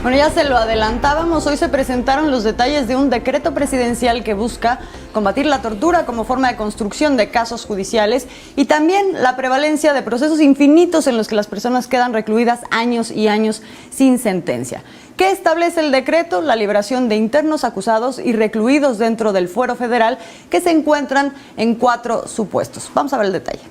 Bueno, ya se lo adelantábamos, hoy se presentaron los detalles de un decreto presidencial que busca combatir la tortura como forma de construcción de casos judiciales y también la prevalencia de procesos infinitos en los que las personas quedan recluidas años y años sin sentencia. ¿Qué establece el decreto? La liberación de internos acusados y recluidos dentro del fuero federal que se encuentran en 4 supuestos. Vamos a ver el detalle.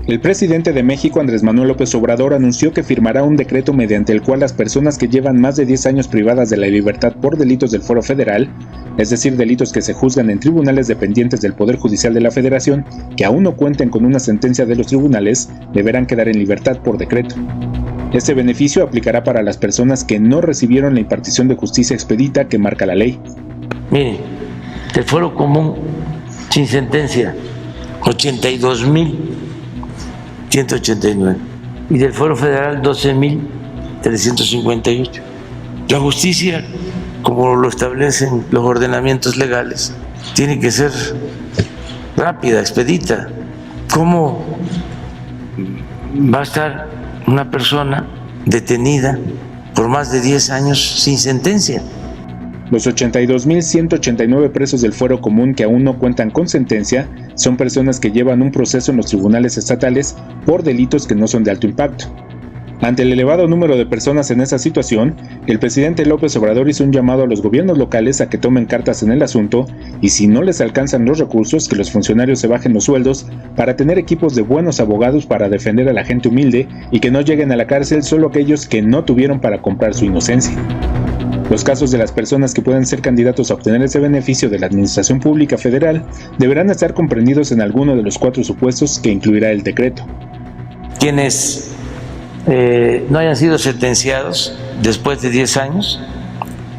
El presidente de México, Andrés Manuel López Obrador, anunció que firmará un decreto mediante el cual las personas que llevan más de 10 años privadas de la libertad por delitos del fuero federal, es decir, delitos que se juzgan en tribunales dependientes del Poder Judicial de la Federación, que aún no cuenten con una sentencia de los tribunales, deberán quedar en libertad por decreto. Este beneficio aplicará para las personas que no recibieron la impartición de justicia expedita que marca la ley. Miren, del fuero común sin sentencia, 82.189, y del fuero federal 12.358. La justicia, como lo establecen los ordenamientos legales, tiene que ser rápida, expedita. ¿Cómo va a estar una persona detenida por más de 10 años sin sentencia? Los 82.189 presos del fuero común que aún no cuentan con sentencia son personas que llevan un proceso en los tribunales estatales por delitos que no son de alto impacto. Ante el elevado número de personas en esa situación, el presidente López Obrador hizo un llamado a los gobiernos locales a que tomen cartas en el asunto y si no les alcanzan los recursos, que los funcionarios se bajen los sueldos para tener equipos de buenos abogados para defender a la gente humilde y que no lleguen a la cárcel solo aquellos que no tuvieron para comprar su inocencia. Los casos de las personas que puedan ser candidatos a obtener ese beneficio de la Administración Pública Federal deberán estar comprendidos en alguno de los 4 supuestos que incluirá el decreto. Quienes no hayan sido sentenciados después de 10 años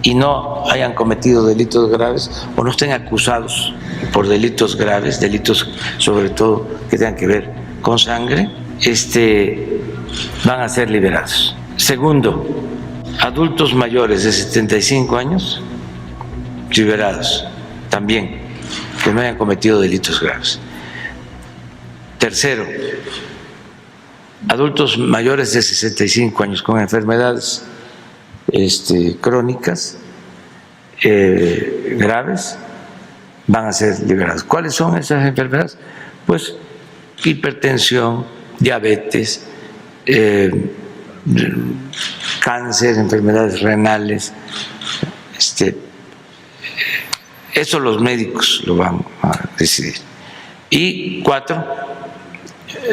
y no hayan cometido delitos graves o no estén acusados por delitos graves, delitos sobre todo que tengan que ver con sangre, van a ser liberados. Segundo, adultos mayores de 75 años liberados también, que no hayan cometido delitos graves. Tercero, adultos mayores de 65 años con enfermedades crónicas graves van a ser liberados. ¿Cuáles son esas enfermedades? Pues hipertensión, diabetes, cáncer, enfermedades renales. Eso los médicos lo van a decidir. Y 4,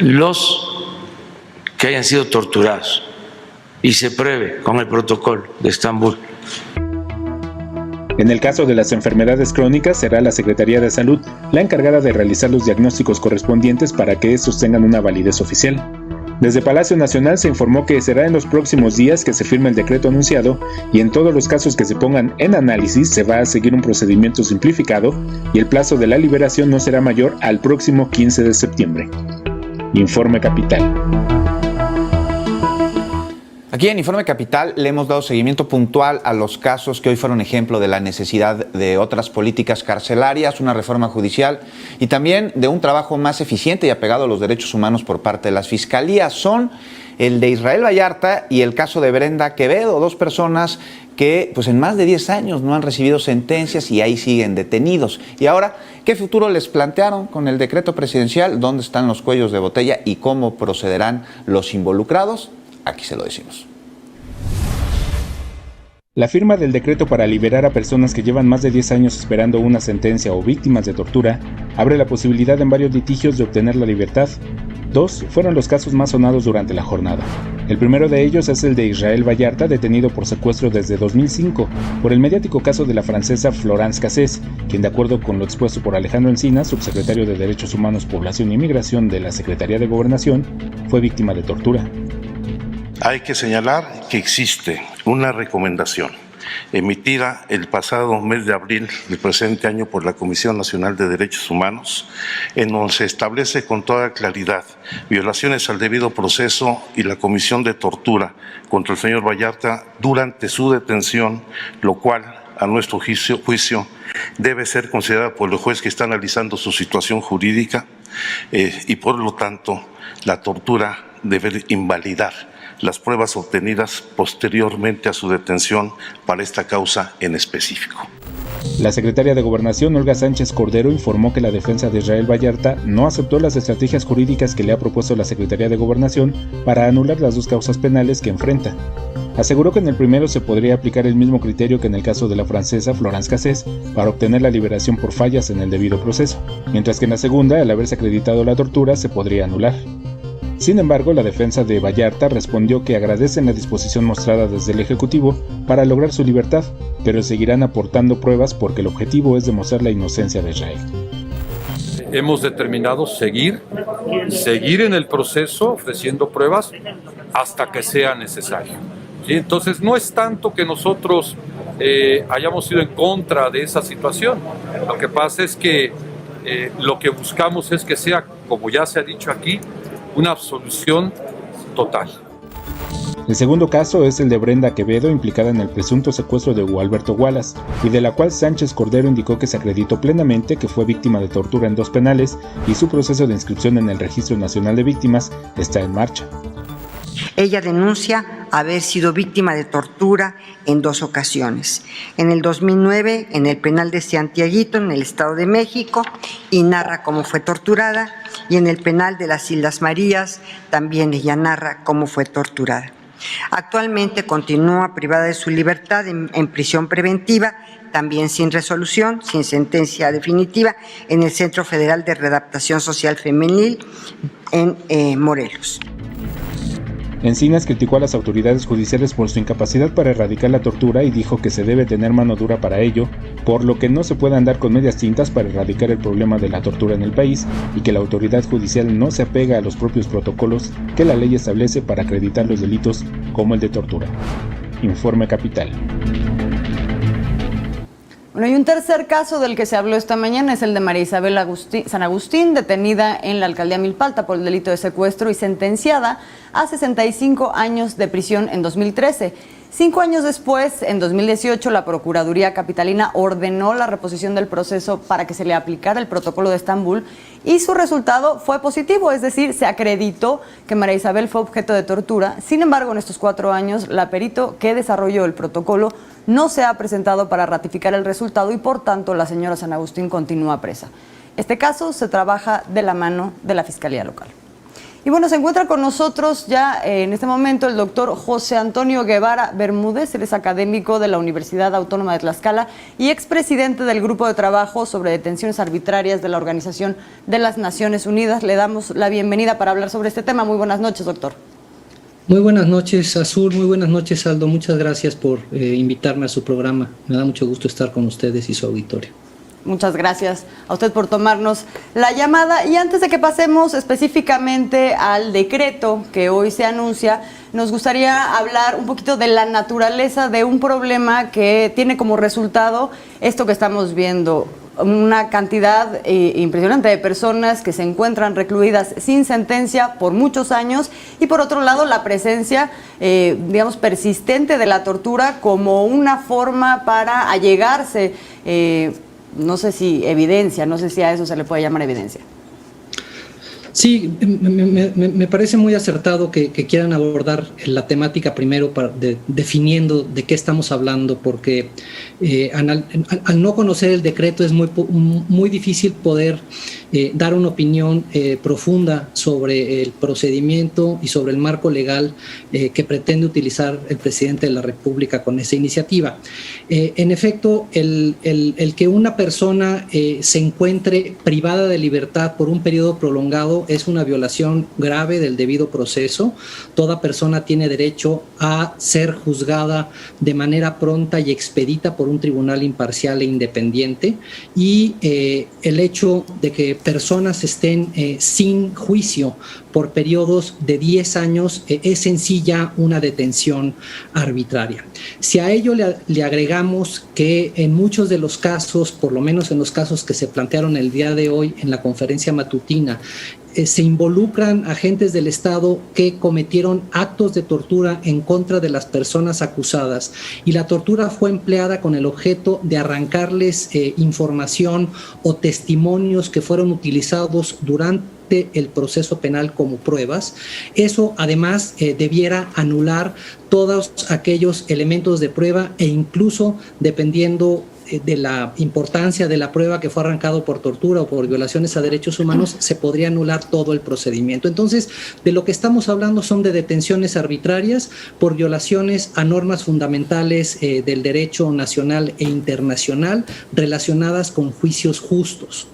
los que hayan sido torturados y se pruebe con el protocolo de Estambul. En el caso de las enfermedades crónicas, será la Secretaría de Salud la encargada de realizar los diagnósticos correspondientes para que estos tengan una validez oficial. Desde Palacio Nacional se informó que será en los próximos días que se firme el decreto anunciado y en todos los casos que se pongan en análisis se va a seguir un procedimiento simplificado y el plazo de la liberación no será mayor al próximo 15 de septiembre. Informe Capital. Aquí en Informe Capital le hemos dado seguimiento puntual a los casos que hoy fueron ejemplo de la necesidad de otras políticas carcelarias, una reforma judicial y también de un trabajo más eficiente y apegado a los derechos humanos por parte de las fiscalías. Son el de Israel Vallarta y el caso de Brenda Quevedo, 2 personas que pues en más de 10 años no han recibido sentencias y ahí siguen detenidos. Y ahora, ¿qué futuro les plantearon con el decreto presidencial? ¿Dónde están los cuellos de botella y cómo procederán los involucrados? Aquí se lo decimos. La firma del decreto para liberar a personas que llevan más de 10 años esperando una sentencia o víctimas de tortura abre la posibilidad en varios litigios de obtener la libertad. 2 fueron los casos más sonados durante la jornada. El primero de ellos es el de Israel Vallarta, detenido por secuestro desde 2005 por el mediático caso de la francesa Florence Cassés, quien, de acuerdo con lo expuesto por Alejandro Encinas, subsecretario de Derechos Humanos, Población y Migración de la Secretaría de Gobernación, fue víctima de tortura. Hay que señalar que existe una recomendación emitida el pasado mes de abril del presente año por la Comisión Nacional de Derechos Humanos, en donde se establece con toda claridad violaciones al debido proceso y la comisión de tortura contra el señor Vallarta durante su detención, lo cual, a nuestro juicio, debe ser considerada por el juez que está analizando su situación jurídica y, por lo tanto, la tortura debe invalidar las pruebas obtenidas posteriormente a su detención para esta causa en específico. La secretaria de Gobernación, Olga Sánchez Cordero, informó que la defensa de Israel Vallarta no aceptó las estrategias jurídicas que le ha propuesto la Secretaría de Gobernación para anular las dos causas penales que enfrenta. Aseguró que en el primero se podría aplicar el mismo criterio que en el caso de la francesa Florence Cassés para obtener la liberación por fallas en el debido proceso, mientras que en la segunda, al haberse acreditado la tortura, se podría anular. Sin embargo, la defensa de Vallarta respondió que agradecen la disposición mostrada desde el Ejecutivo para lograr su libertad, pero seguirán aportando pruebas porque el objetivo es demostrar la inocencia de Israel. Hemos determinado seguir en el proceso ofreciendo pruebas hasta que sea necesario. ¿Sí? Entonces no es tanto que nosotros hayamos ido en contra de esa situación. Lo que pasa es que lo que buscamos es que sea, como ya se ha dicho aquí, una absolución total. El segundo caso es el de Brenda Quevedo, implicada en el presunto secuestro de Hugo Alberto Wallace, y de la cual Sánchez Cordero indicó que se acreditó plenamente que fue víctima de tortura en 2 penales y su proceso de inscripción en el Registro Nacional de Víctimas está en marcha. Ella denuncia haber sido víctima de tortura en 2 ocasiones. En el 2009, en el penal de Santiaguito, en el Estado de México, y narra cómo fue torturada, y en el penal de las Islas Marías, también ella narra cómo fue torturada. Actualmente continúa privada de su libertad en prisión preventiva, también sin resolución, sin sentencia definitiva, en el Centro Federal de Readaptación Social Femenil en Morelos. Encinas criticó a las autoridades judiciales por su incapacidad para erradicar la tortura y dijo que se debe tener mano dura para ello, por lo que no se puede andar con medias tintas para erradicar el problema de la tortura en el país y que la autoridad judicial no se apega a los propios protocolos que la ley establece para acreditar los delitos como el de tortura. Informe Capital. Bueno, y un tercer caso del que se habló esta mañana es el de María Isabel San Agustín, detenida en la alcaldía Milpalta por el delito de secuestro y sentenciada a 65 años de prisión en 2013. 5 años después, en 2018, la Procuraduría Capitalina ordenó la reposición del proceso para que se le aplicara el protocolo de Estambul y su resultado fue positivo, es decir, se acreditó que María Isabel fue objeto de tortura. Sin embargo, en estos 4 años, la perito que desarrolló el protocolo no se ha presentado para ratificar el resultado y, por tanto, la señora San Agustín continúa presa. Este caso se trabaja de la mano de la Fiscalía Local. Y bueno, se encuentra con nosotros ya en este momento el doctor José Antonio Guevara Bermúdez. Él es académico de la Universidad Autónoma de Tlaxcala y expresidente del Grupo de Trabajo sobre Detenciones Arbitrarias de la Organización de las Naciones Unidas. Le damos la bienvenida para hablar sobre este tema. Muy buenas noches, doctor. Muy buenas noches, Azul. Muy buenas noches, Aldo. Muchas gracias por invitarme a su programa. Me da mucho gusto estar con ustedes y su auditorio. Muchas gracias a usted por tomarnos la llamada. Y antes de que pasemos específicamente al decreto que hoy se anuncia, nos gustaría hablar un poquito de la naturaleza de un problema que tiene como resultado esto que estamos viendo. Una cantidad impresionante de personas que se encuentran recluidas sin sentencia por muchos años y por otro lado la presencia, persistente de la tortura como una forma para allegarse, no sé si evidencia, no sé si a eso se le puede llamar evidencia. Sí, me parece muy acertado que quieran abordar la temática primero definiendo de qué estamos hablando, porque al no conocer el decreto es muy difícil poder dar una opinión profunda sobre el procedimiento y sobre el marco legal que pretende utilizar el presidente de la República con esa iniciativa. En efecto, el que una persona se encuentre privada de libertad por un periodo prolongado es una violación grave del debido proceso. Toda persona tiene derecho a ser juzgada de manera pronta y expedita por un tribunal imparcial e independiente, y el hecho de que personas estén sin juicio por periodos de 10 años es en sí ya una detención arbitraria. Si a ello le agregamos que en muchos de los casos, por lo menos en los casos que se plantearon el día de hoy en la conferencia matutina, se involucran agentes del Estado que cometieron actos de tortura en contra de las personas acusadas, y la tortura fue empleada con el objeto de arrancarles información o testimonios que fueron utilizados durante acepte el proceso penal como pruebas. Eso además debiera anular todos aquellos elementos de prueba e incluso dependiendo de la importancia de la prueba que fue arrancado por tortura o por violaciones a derechos humanos, se podría anular todo el procedimiento. Entonces, de lo que estamos hablando son de detenciones arbitrarias por violaciones a normas fundamentales del derecho nacional e internacional relacionadas con juicios justos.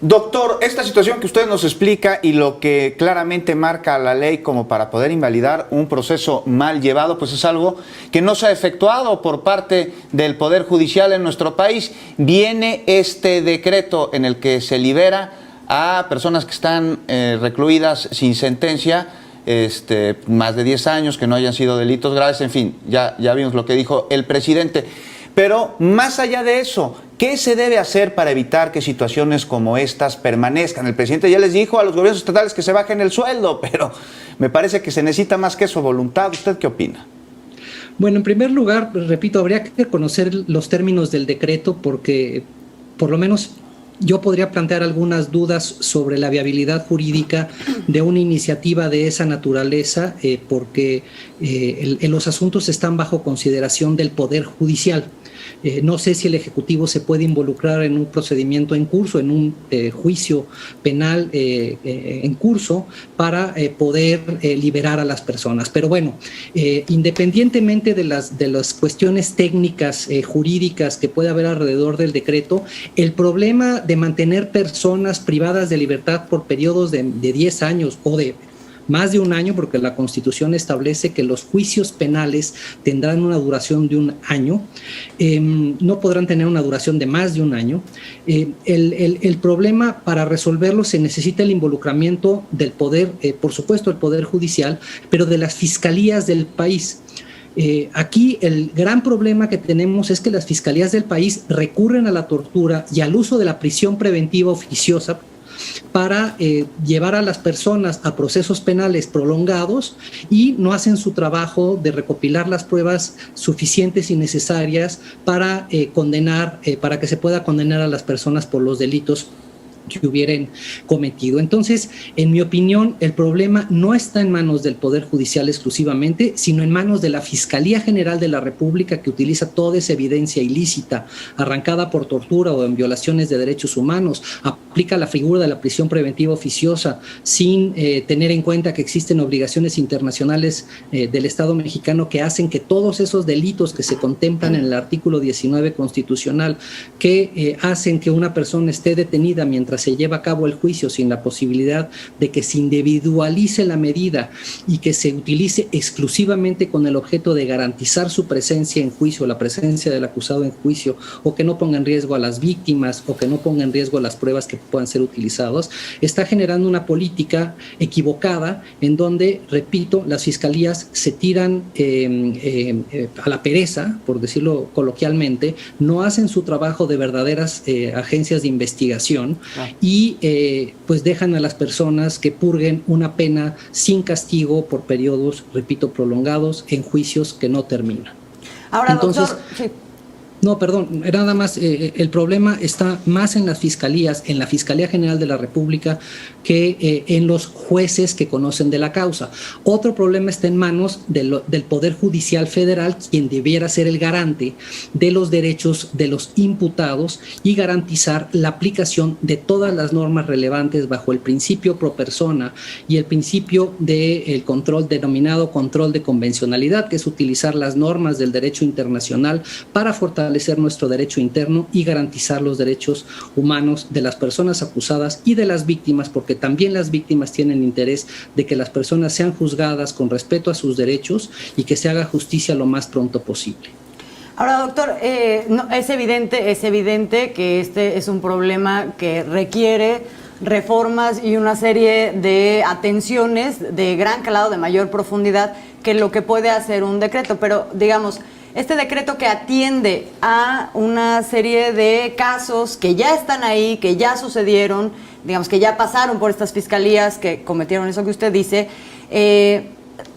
Doctor, esta situación que usted nos explica y lo que claramente marca la ley como para poder invalidar un proceso mal llevado, pues es algo que no se ha efectuado por parte del Poder Judicial en nuestro país. Viene este decreto en el que se libera a personas que están recluidas sin sentencia, más de 10 años, que no hayan sido delitos graves, en fin, ya vimos lo que dijo el presidente. Pero más allá de eso, ¿qué se debe hacer para evitar que situaciones como estas permanezcan? El presidente ya les dijo a los gobiernos estatales que se bajen el sueldo, pero me parece que se necesita más que eso, voluntad. ¿Usted qué opina? Bueno, en primer lugar, repito, habría que conocer los términos del decreto porque, por lo menos, yo podría plantear algunas dudas sobre la viabilidad jurídica de una iniciativa de esa naturaleza porque los asuntos están bajo consideración del Poder Judicial. No sé si el Ejecutivo se puede involucrar en un procedimiento en curso, en un juicio penal en curso para poder liberar a las personas. Pero bueno, independientemente de las cuestiones técnicas, jurídicas que puede haber alrededor del decreto, el problema de mantener personas privadas de libertad por periodos de 10 años o de más de un año, porque la Constitución establece que los juicios penales tendrán una duración de un año, no podrán tener una duración de más de un año. El problema, para resolverlo, se necesita el involucramiento del poder, por supuesto el Poder Judicial, pero de las fiscalías del país. Aquí el gran problema que tenemos es que las fiscalías del país recurren a la tortura y al uso de la prisión preventiva oficiosa para llevar a las personas a procesos penales prolongados y no hacen su trabajo de recopilar las pruebas suficientes y necesarias para para que se pueda condenar a las personas por los delitos que hubieran cometido. Entonces, en mi opinión, el problema no está en manos del Poder Judicial exclusivamente, sino en manos de la Fiscalía General de la República, que utiliza toda esa evidencia ilícita arrancada por tortura o en violaciones de derechos humanos, aplica la figura de la prisión preventiva oficiosa sin tener en cuenta que existen obligaciones internacionales del Estado mexicano que hacen que todos esos delitos que se contemplan en el artículo 19 constitucional, que hacen que una persona esté detenida mientras se lleva a cabo el juicio sin la posibilidad de que se individualice la medida y que se utilice exclusivamente con el objeto de garantizar su presencia en juicio, la presencia del acusado en juicio, o que no ponga en riesgo a las víctimas o que no ponga en riesgo las pruebas que puedan ser utilizadas, está generando una política equivocada en donde, repito, las fiscalías se tiran a la pereza, por decirlo coloquialmente, no hacen su trabajo de verdaderas agencias de investigación y pues dejan a las personas que purguen una pena sin castigo por periodos, repito, prolongados en juicios que no terminan. Ahora, entonces, doctor, sí. No, perdón, nada más, el problema está más en las fiscalías, en la Fiscalía General de la República, que en los jueces que conocen de la causa. Otro problema está en manos del Poder Judicial Federal, quien debiera ser el garante de los derechos de los imputados y garantizar la aplicación de todas las normas relevantes bajo el principio pro persona y el principio del control denominado control de convencionalidad, que es utilizar las normas del derecho internacional para fortalecer nuestro derecho interno y garantizar los derechos humanos de las personas acusadas y de las víctimas, porque también las víctimas tienen interés de que las personas sean juzgadas con respeto a sus derechos y que se haga justicia lo más pronto posible. Ahora, doctor, es evidente que este es un problema que requiere reformas y una serie de atenciones de gran calado, de mayor profundidad que lo que puede hacer un decreto, pero digamos, este decreto que atiende a una serie de casos que ya están ahí, que ya sucedieron, digamos que ya pasaron por estas fiscalías que cometieron eso que usted dice,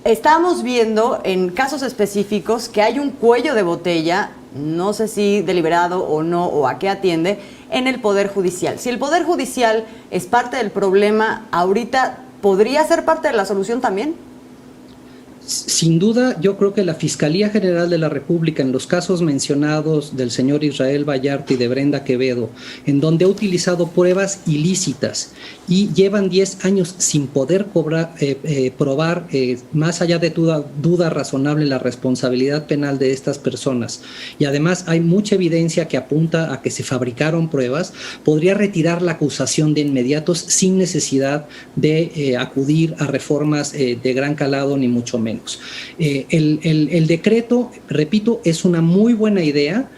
estamos viendo en casos específicos que hay un cuello de botella, no sé si deliberado o no, o a qué atiende, en el Poder Judicial. Si el Poder Judicial es parte del problema, ahorita ¿podría ser parte de la solución también? Sin duda, yo creo que la Fiscalía General de la República, en los casos mencionados del señor Israel Vallarta y de Brenda Quevedo, en donde ha utilizado pruebas ilícitas y llevan 10 años sin poder probar, más allá de duda razonable, la responsabilidad penal de estas personas, y además hay mucha evidencia que apunta a que se fabricaron pruebas, podría retirar la acusación de inmediatos sin necesidad de acudir a reformas de gran calado, ni mucho menos. El decreto, repito, es una muy buena idea.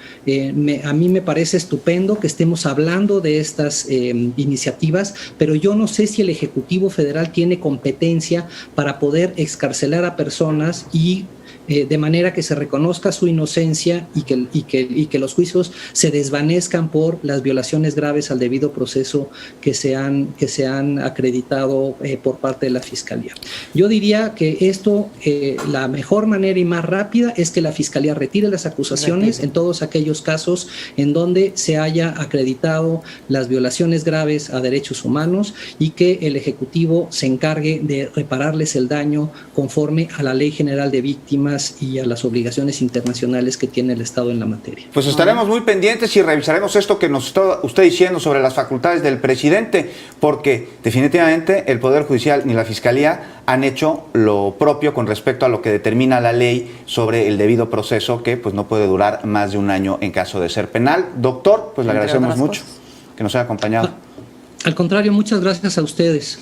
A mí me parece estupendo que estemos hablando de estas iniciativas, pero yo no sé si el Ejecutivo Federal tiene competencia para poder excarcelar a personas y de manera que se reconozca su inocencia y que los juicios se desvanezcan por las violaciones graves al debido proceso que se han acreditado por parte de la Fiscalía. Yo diría que esto, la mejor manera y más rápida es que la Fiscalía retire las acusaciones en todos aquellos casos en donde se haya acreditado las violaciones graves a derechos humanos y que el Ejecutivo se encargue de repararles el daño conforme a la Ley General de Víctimas y a las obligaciones internacionales que tiene el Estado en la materia. Pues estaremos muy pendientes y revisaremos esto que nos está usted diciendo sobre las facultades del presidente, porque definitivamente el Poder Judicial ni la Fiscalía han hecho lo propio con respecto a lo que determina la ley sobre el debido proceso, que pues no puede durar más de un año en caso de ser penal. Doctor, pues le agradecemos mucho que nos haya acompañado. Al contrario, muchas gracias a ustedes.